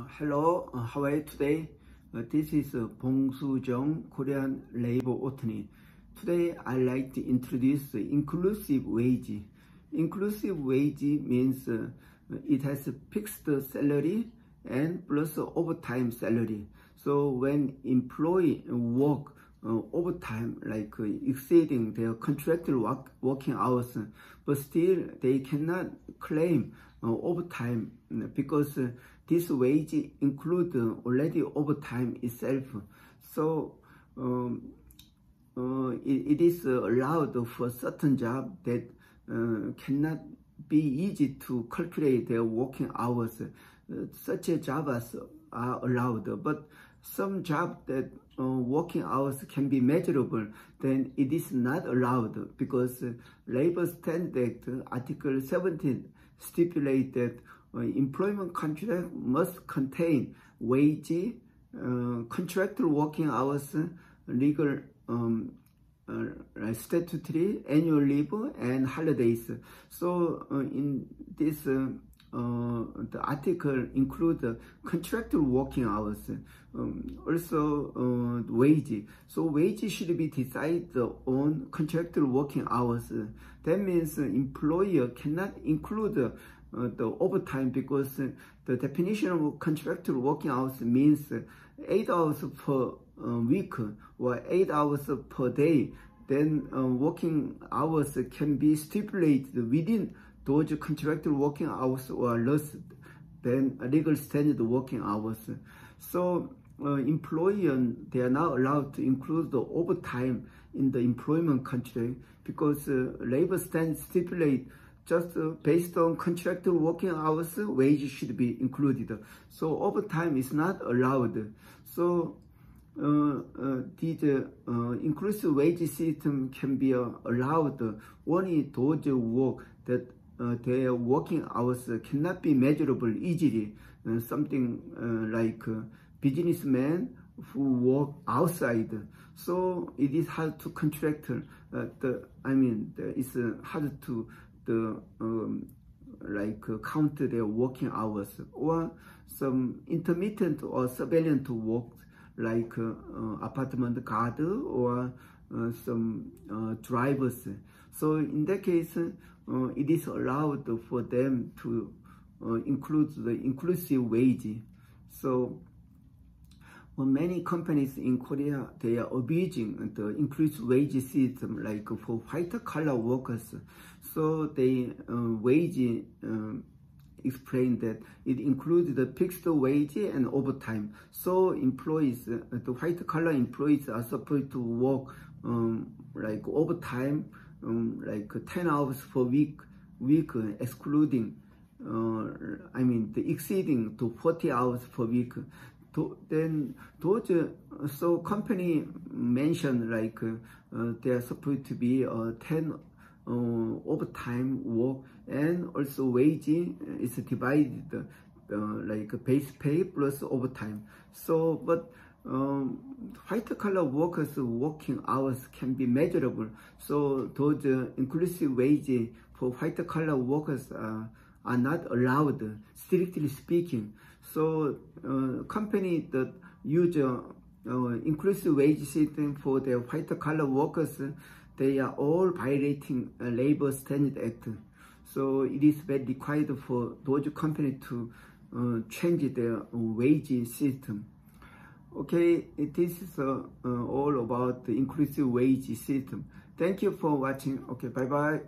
Hello, how are you today? This is Bong Soo-jung, Korean labor attorney. Today, I'd like to introduce inclusive wage. Inclusive wage means it has a fixed salary and plus overtime salary. So when employee work overtime, like exceeding their contractual working hours, but still they cannot claim overtime because this wage include already overtime itself. So it is allowed for certain job that cannot be easy to calculate their working hours. Such a jobs are allowed, but some job that working hours can be measurable, then it is not allowed because Labor Standard Act Article 17 stipulates that employment contract must contain wage, contractual working hours, legal statutory, annual leave, and holidays. So in this the article includes contractual working hours, also wage. So wage should be decided on contractual working hours. That means employer cannot include the overtime because the definition of contractual working hours means 8 hours per week or 8 hours per day. Then working hours can be stipulated within those contractual working hours or less than legal standard working hours. So employer, they are not allowed to include the overtime in the employment contract because labor standards stipulate just based on contractual working hours, wage should be included. So overtime is not allowed. So the inclusive wage system can be allowed only those work that their working hours cannot be measurable easily. Something like businessmen who work outside. So it is hard to contract. It's hard to count their working hours, or some intermittent or surveillance work like apartment guard or some drivers. So in that case, it is allowed for them to include the inclusive wage. So many companies in Korea, they are abusing the inclusive wage system, like for white-collar workers. So they wage explain that it includes the fixed wage and overtime. So employees, the white-collar employees are supposed to work like overtime, like 10 hours per week, excluding, the exceeding to 40 hours per week. Then those, so company mentioned like they are supposed to be 10 overtime work, and also wage is divided like base pay plus overtime. So but white-collar workers' working hours can be measurable. So those inclusive wage for white-collar workers are not allowed, strictly speaking. So company that use inclusive wage system for their white-collar workers, they are all violating Labor Standard Act. So it is very required for those companies to change their wage system. Okay, this is all about the inclusive wage system. Thank you for watching. Okay, bye-bye.